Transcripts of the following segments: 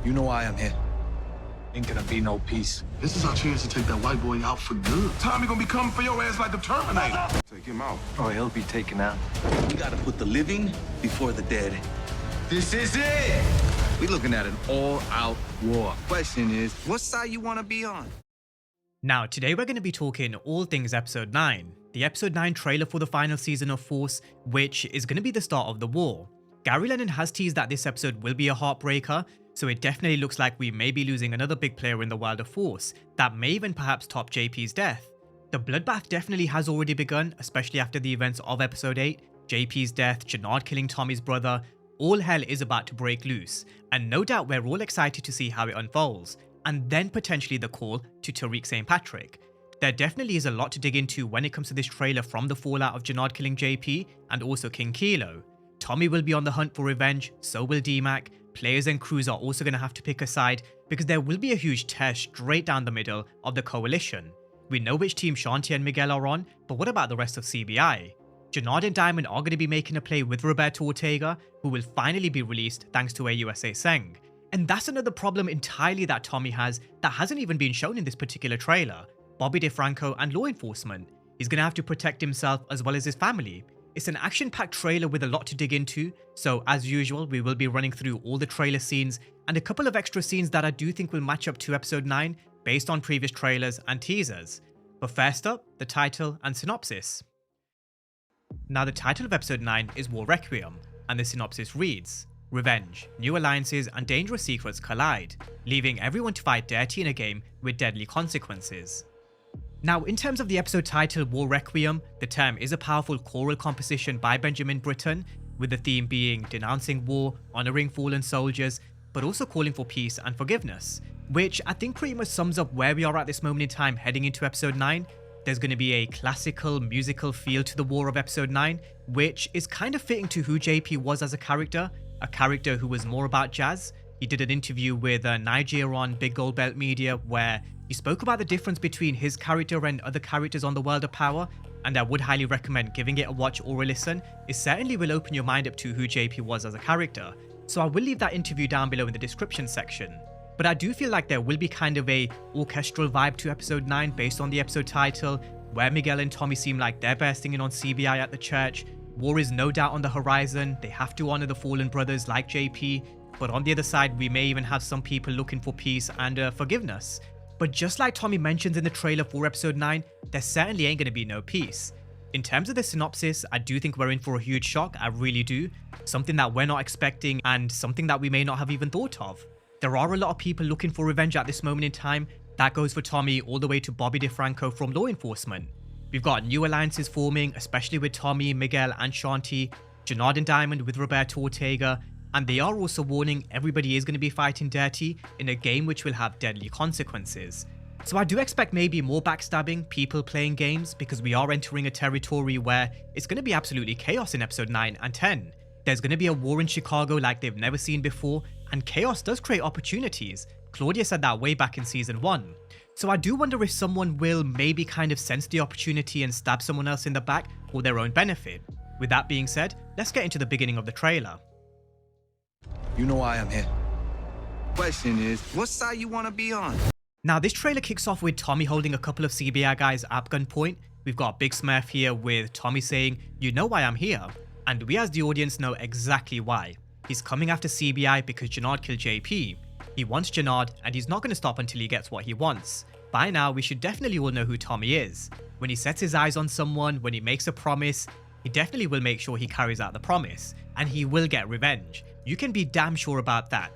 You know why I'm here. Ain't gonna be no peace. This is our chance to take that white boy out for good. Tommy gonna be coming for your ass like the Terminator. Take him out. Oh, he'll be taken out. We gotta put the living before the dead. This is it! We looking at an all-out war. Question is, what side you wanna be on? Now, today we're going to be talking all things Episode 9, the Episode 9 trailer for the final season of Force, which is going to be the start of the war. Gary Lennon has teased that this episode will be a heartbreaker, so it definitely looks like we may be losing another big player in the world of Force, that may even perhaps top JP's death. The bloodbath definitely has already begun, especially after the events of Episode 8, JP's death, Jannard killing Tommy's brother. All hell is about to break loose, and no doubt we're all excited to see how it unfolds. And then potentially the call to Tariq St. Patrick. There definitely is a lot to dig into when it comes to this trailer, from the fallout of Jannard killing JP and also King Kilo. Tommy will be on the hunt for revenge, so will D-Mac. Players and crews are also going to have to pick a side because there will be a huge test straight down the middle of the coalition. We know which team Shanti and Miguel are on, but what about the rest of CBI? Jannard and Diamond are going to be making a play with Roberto Ortega, who will finally be released thanks to AUSA Seng. And that's another problem entirely that Tommy has that hasn't even been shown in this particular trailer. Bobby DeFranco and law enforcement. He's going to have to protect himself as well as his family. It's an action-packed trailer with a lot to dig into, so as usual we will be running through all the trailer scenes and a couple of extra scenes that I do think will match up to Episode 9 based on previous trailers and teasers. But first up, the title and synopsis. Now, the title of Episode 9 is War Requiem, and the synopsis reads: Revenge, new alliances and dangerous secrets collide, leaving everyone to fight dirty in a game with deadly consequences. Now, in terms of the episode title War Requiem, the term is a powerful choral composition by Benjamin Britten, with the theme being denouncing war, honouring fallen soldiers, but also calling for peace and forgiveness, which I think pretty much sums up where we are at this moment in time heading into Episode 9. There's going to be a classical musical feel to the war of Episode 9, which is kind of fitting to who JP was as a character who was more about jazz. He did an interview with Nigeria on Big Gold Belt Media where he spoke about the difference between his character and other characters on the World of Power, and I would highly recommend giving it a watch or a listen. It certainly will open your mind up to who JP was as a character, so I will leave that interview down below in the description section. But I do feel like there will be kind of a orchestral vibe to Episode 9 based on the episode title, where Miguel and Tommy seem like they're bursting in on CBI at the church. War is no doubt on the horizon, they have to honour the fallen brothers like JP, but on the other side we may even have some people looking for peace and forgiveness. But just like Tommy mentions in the trailer for Episode 9, there certainly ain't going to be no peace. In terms of the synopsis, I do think we're in for a huge shock, I really do. Something that we're not expecting and something that we may not have even thought of. There are a lot of people looking for revenge at this moment in time. That goes for Tommy all the way to Bobby DeFranco from law enforcement. We've got new alliances forming, especially with Tommy, Miguel and Shanti, Jannard and Diamond with Roberto Ortega, and they are also warning everybody is going to be fighting dirty in a game which will have deadly consequences. So I do expect maybe more backstabbing, people playing games, because we are entering a territory where it's going to be absolutely chaos in Episode 9 and 10. There's going to be a war in Chicago like they've never seen before, and chaos does create opportunities. Claudia said that way back in Season 1. So I do wonder if someone will maybe kind of sense the opportunity and stab someone else in the back for their own benefit. With that being said, let's get into the beginning of the trailer. You know why I'm here. Question is, what side you wanna be on? Now, this trailer kicks off with Tommy holding a couple of CBI guys at gunpoint. We've got Big Smurf here with Tommy saying, "You know why I'm here." And we as the audience know exactly why. He's coming after CBI because Jannard killed JP. He wants Jannard and he's not going to stop until he gets what he wants. By now, we should definitely all know who Tommy is. When he sets his eyes on someone, when he makes a promise, he definitely will make sure he carries out the promise. And he will get revenge. You can be damn sure about that.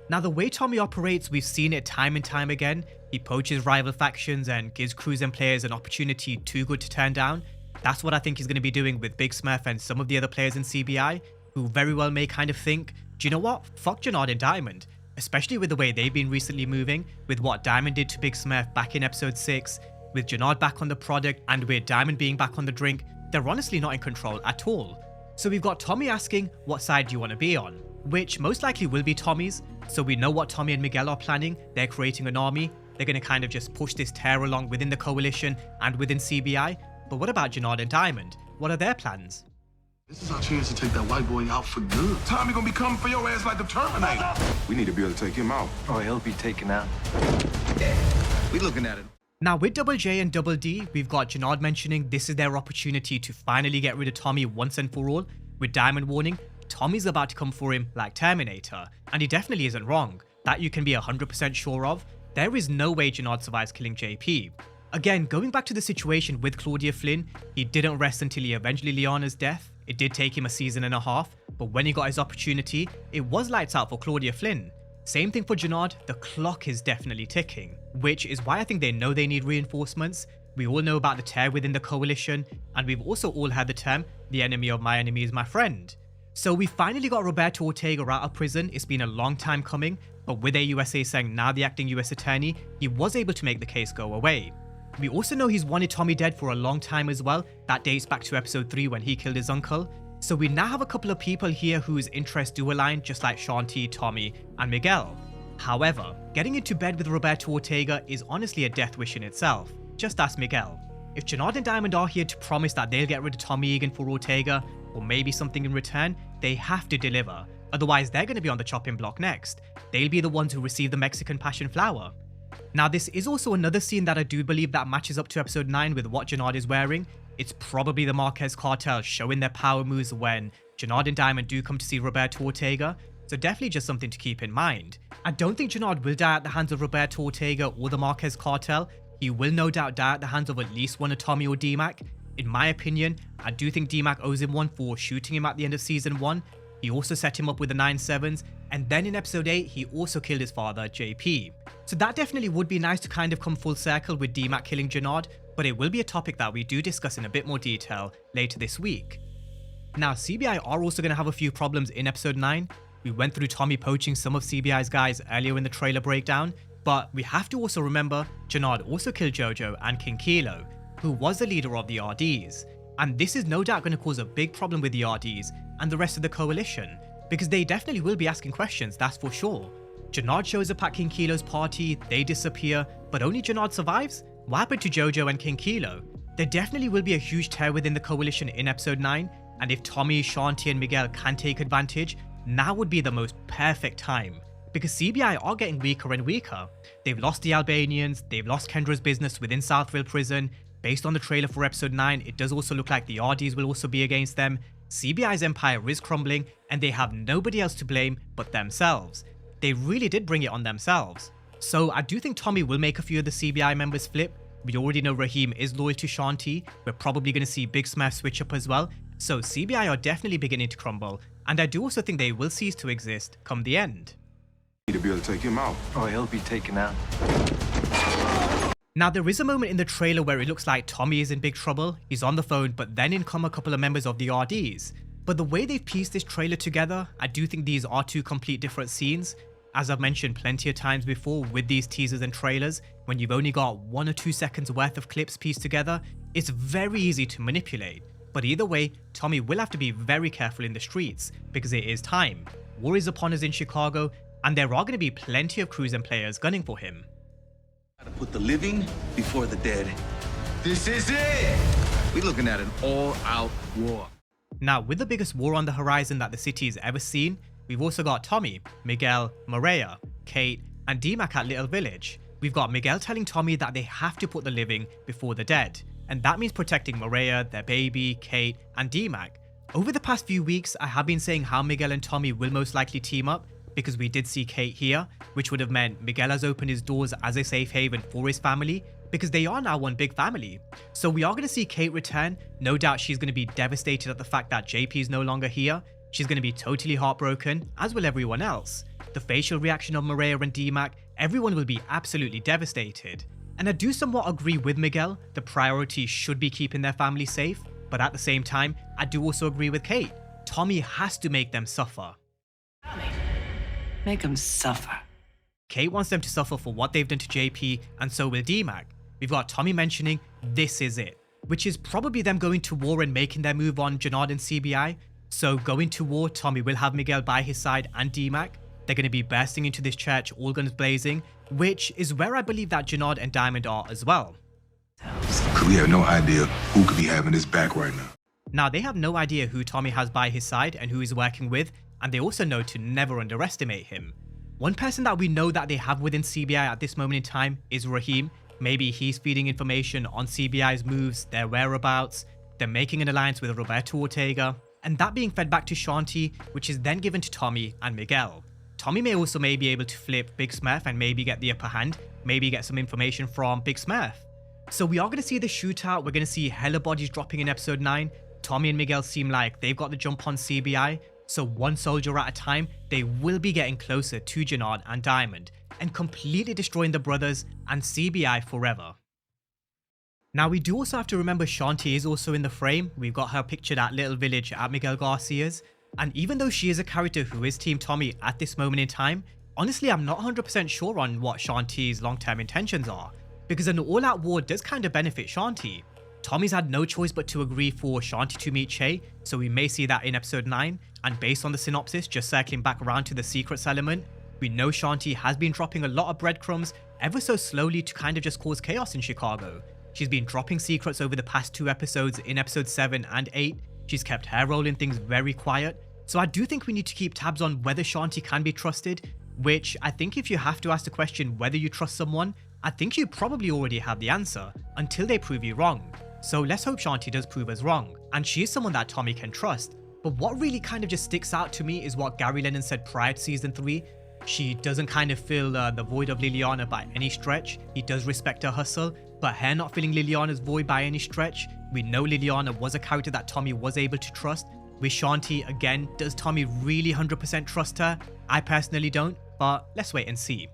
Now, the way Tommy operates, we've seen it time and time again. He poaches rival factions and gives crews and players an opportunity too good to turn down. That's what I think he's going to be doing with Big Smurf and some of the other players in CBI, who very well may kind of think, do you know what, fuck Jannard and Diamond. Especially with the way they've been recently moving, with what Diamond did to Big Smurf back in Episode 6, with Jannard back on the product and with Diamond being back on the drink, they're honestly not in control at all. So we've got Tommy asking, what side do you want to be on? Which most likely will be Tommy's, so we know what Tommy and Miguel are planning. They're creating an army, they're going to kind of just push this tear along within the coalition and within CBI. But what about Jannard and Diamond? What are their plans? This is our chance to take that white boy out for good. Tommy gonna be coming for your ass like the Terminator. We need to be able to take him out. Or he'll be taken out. We looking at it. Now with Double J and Double D, we've got Janard mentioning this is their opportunity to finally get rid of Tommy once and for all, with Diamond warning Tommy's about to come for him like Terminator, and he definitely isn't wrong. That you can be 100% sure of. There is no way Janard survives killing JP. Again, going back to the situation with Claudia Flynn, he didn't rest until he avenged Liliana's death. It did take him a season and a half, but when he got his opportunity, it was lights out for Claudia Flynn. Same thing for Janard, the clock is definitely ticking, which is why I think they know they need reinforcements. We all know about the tear within the coalition, and we've also all heard the term, the enemy of my enemy is my friend. So we finally got Roberto Ortega out of prison. It's been a long time coming, but with AUSA saying now the acting US attorney, he was able to make the case go away. We also know he's wanted Tommy dead for a long time as well. That dates back to episode 3 when he killed his uncle. So we now have a couple of people here whose interests do align, just like Shanti, Tommy, and Miguel. However, getting into bed with Roberto Ortega is honestly a death wish in itself. Just ask Miguel. If Janard and Diamond are here to promise that they'll get rid of Tommy Egan for Ortega, or maybe something in return, they have to deliver. Otherwise, they're going to be on the chopping block next. They'll be the ones who receive the Mexican passion flower. Now, this is also another scene that I do believe that matches up to episode 9 with what Janard is wearing. It's probably the Marquez cartel showing their power moves when Janard and Diamond do come to see Roberto Ortega, so definitely just something to keep in mind. I don't think Janard will die at the hands of Roberto Ortega or the Marquez cartel. He will no doubt die at the hands of at least one of Tommy or D-Mac. In my opinion, I do think D-Mac owes him one for shooting him at the end of season 1. He also set him up with the 9/7s, and then in episode 8, he also killed his father, JP. So that definitely would be nice to kind of come full circle with D-Mac killing Janard, but it will be a topic that we do discuss in a bit more detail later this week. Now, CBI are also going to have a few problems in episode 9. We went through Tommy poaching some of CBI's guys earlier in the trailer breakdown, but we have to also remember Janard also killed Jojo and King Kilo, who was the leader of the RDs. And this is no doubt going to cause a big problem with the RDs and the rest of the coalition, because they definitely will be asking questions, that's for sure. Janard shows up at King Kilo's party, they disappear, but only Janard survives? What happened to Jojo and King Kilo? There definitely will be a huge tear within the coalition in episode 9, and if Tommy, Shanti and Miguel can take advantage, now would be the most perfect time. Because CBI are getting weaker and weaker. They've lost the Albanians, they've lost Kendra's business within Southville Prison. Based on the trailer for episode 9, it does also look like the RDs will also be against them. CBI's empire is crumbling, and they have nobody else to blame but themselves. They really did bring it on themselves. So I do think Tommy will make a few of the CBI members flip. We already know Raheem is loyal to Shanti. We're probably going to see Big Smurf switch up as well. So CBI are definitely beginning to crumble, and I do also think they will cease to exist come the end. We need to be able to take him out. Or he'll be taken out. Now, there is a moment in the trailer where it looks like Tommy is in big trouble. He's on the phone, but then in come a couple of members of the RDs. But the way they've pieced this trailer together, I do think these are two complete different scenes. As I've mentioned plenty of times before with these teasers and trailers, when you've only got 1 or 2 seconds worth of clips pieced together, it's very easy to manipulate. But either way, Tommy will have to be very careful in the streets, because it is time. War is upon us in Chicago, and there are going to be plenty of crews and players gunning for him. Gotta put the living before the dead. This is it. We looking at an all-out war. Now, with the biggest war on the horizon that the city's ever seen, we've also got Tommy, Miguel, Maria, Kate, and D-Mac at Little Village. We've got Miguel telling Tommy that they have to put the living before the dead, and that means protecting Maria, their baby, Kate, and D-Mac. Over the past few weeks, I have been saying how Miguel and Tommy will most likely team up, because we did see Kate here, which would have meant Miguel has opened his doors as a safe haven for his family, because they are now one big family. So we are going to see Kate return. No doubt she's going to be devastated at the fact that JP is no longer here. She's going to be totally heartbroken, as will everyone else. The facial reaction of Maria and D-Mac, everyone will be absolutely devastated. And I do somewhat agree with Miguel, the priority should be keeping their family safe, but at the same time, I do also agree with Kate. Tommy has to make them suffer. Make them suffer. Kate wants them to suffer for what they've done to JP, and so will D-Mac. We've got Tommy mentioning, this is it, which is probably them going to war and making their move on Janard and CBI. So going to war, Tommy will have Miguel by his side and D-Mac. They're going to be bursting into this church, all guns blazing, which is where I believe that Janard and Diamond are as well. Because we have no idea who could be having this back right now. Now, they have no idea who Tommy has by his side and who he's working with, and they also know to never underestimate him. One person that we know that they have within CBI at this moment in time is Raheem. Maybe he's feeding information on CBI's moves, their whereabouts, they're making an alliance with Roberto Ortega, and that being fed back to Shanti, which is then given to Tommy and Miguel. Tommy may also be able to flip Big Smurf and maybe get the upper hand, maybe get some information from Big Smurf. So we are going to see the shootout, we're going to see hella bodies dropping in episode 9. Tommy and Miguel seem like they've got the jump on CBI, so one soldier at a time, they will be getting closer to Janard and Diamond, and completely destroying the brothers and CBI forever. Now we do also have to remember Shanti is also in the frame. We've got her pictured at Little Village at Miguel Garcia's, and even though she is a character who is Team Tommy at this moment in time, honestly I'm not 100% sure on what Shanti's long-term intentions are, because an all-out war does kind of benefit Shanti. Tommy's had no choice but to agree for Shanti to meet Che, so we may see that in episode 9, and based on the synopsis, just circling back around to the secrets element, we know Shanti has been dropping a lot of breadcrumbs ever so slowly to kind of just cause chaos in Chicago. She's been dropping secrets over the past 2 episodes in episode 7 and 8, she's kept her role in things very quiet, so I do think we need to keep tabs on whether Shanti can be trusted, which I think if you have to ask the question whether you trust someone, I think you probably already have the answer, until they prove you wrong. So let's hope Shanti does prove us wrong, and she is someone that Tommy can trust. But what really kind of just sticks out to me is what Gary Lennon said prior to season 3. She doesn't kind of fill the void of Liliana by any stretch. He does respect her hustle, but her not filling Liliana's void by any stretch. We know Liliana was a character that Tommy was able to trust. With Shanti, again, does Tommy really 100% trust her? I personally don't, but let's wait and see.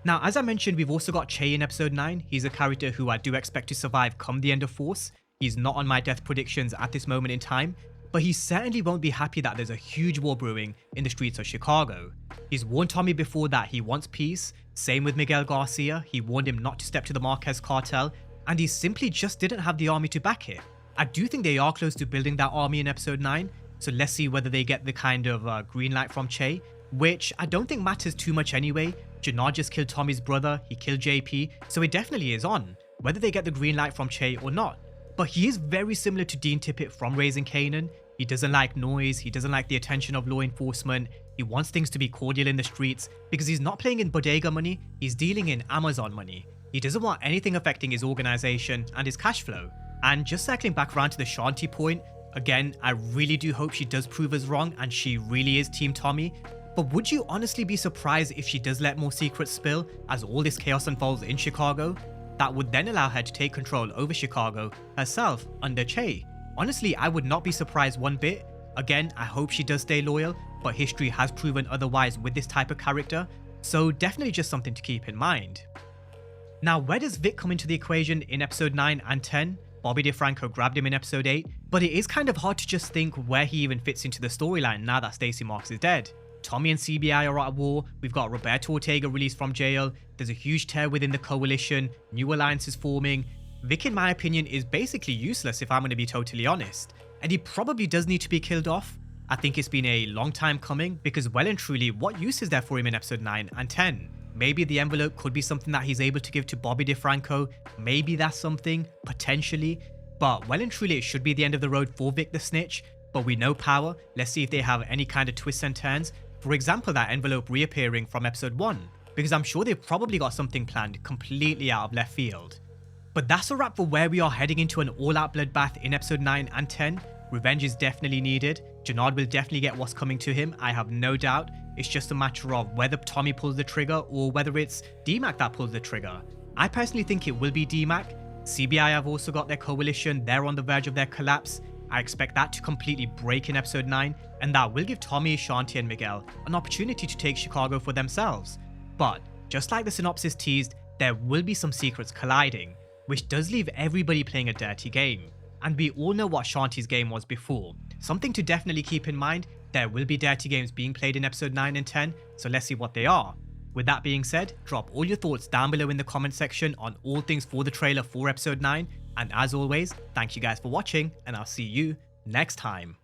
Now, as I mentioned, we've also got Che in episode 9. He's a character who I do expect to survive come the end of Force. He's not on my death predictions at this moment in time, but he certainly won't be happy that there's a huge war brewing in the streets of Chicago. He's warned Tommy before that he wants peace, same with Miguel Garcia, he warned him not to step to the Marquez cartel, and he simply just didn't have the army to back it. I do think they are close to building that army in episode 9, so let's see whether they get the kind of green light from Che, which I don't think matters too much anyway. Janard just killed Tommy's brother, he killed JP, so it definitely is on, whether they get the green light from Che or not. But he is very similar to Dean Tippett from Raising Kanan. He doesn't like noise, he doesn't like the attention of law enforcement, he wants things to be cordial in the streets because he's not playing in bodega money, he's dealing in Amazon money. He doesn't want anything affecting his organization and his cash flow. And just circling back around to the Shanti point, again, I really do hope she does prove us wrong and she really is Team Tommy. But would you honestly be surprised if she does let more secrets spill as all this chaos unfolds in Chicago? That would then allow her to take control over Chicago herself under Che. Honestly, I would not be surprised one bit. Again, I hope she does stay loyal, but history has proven otherwise with this type of character, so definitely just something to keep in mind. Now, where does Vic come into the equation in episode 9 and 10? Bobby DeFranco grabbed him in episode 8, but it is kind of hard to just think where he even fits into the storyline now that Stacey Marks is dead. Tommy and CBI are at war, we've got Roberto Ortega released from jail, there's a huge tear within the coalition, new alliances forming. Vic, in my opinion, is basically useless if I'm going to be totally honest, and he probably does need to be killed off. I think it's been a long time coming, because well and truly, what use is there for him in episode 9 and 10? Maybe the envelope could be something that he's able to give to Bobby DeFranco, maybe that's something, potentially, but well and truly it should be the end of the road for Vic the Snitch, but we know Power, let's see if they have any kind of twists and turns. For example, that envelope reappearing from episode 1, because I'm sure they've probably got something planned completely out of left field. But that's a wrap for where we are heading into an all-out bloodbath in episode 9 and 10. Revenge is definitely needed. Janard will definitely get what's coming to him, I have no doubt. It's just a matter of whether Tommy pulls the trigger or whether it's DMAC that pulls the trigger. I personally think it will be DMAC. CBI have also got their coalition, they're on the verge of their collapse. I expect that to completely break in episode 9, and that will give Tommy, Shanti and Miguel an opportunity to take Chicago for themselves. But, just like the synopsis teased, there will be some secrets colliding, which does leave everybody playing a dirty game. And we all know what Shanti's game was before. Something to definitely keep in mind, there will be dirty games being played in episode 9 and 10, so let's see what they are. With that being said, drop all your thoughts down below in the comment section on all things for the trailer for episode 9, and as always, thank you guys for watching, and I'll see you next time.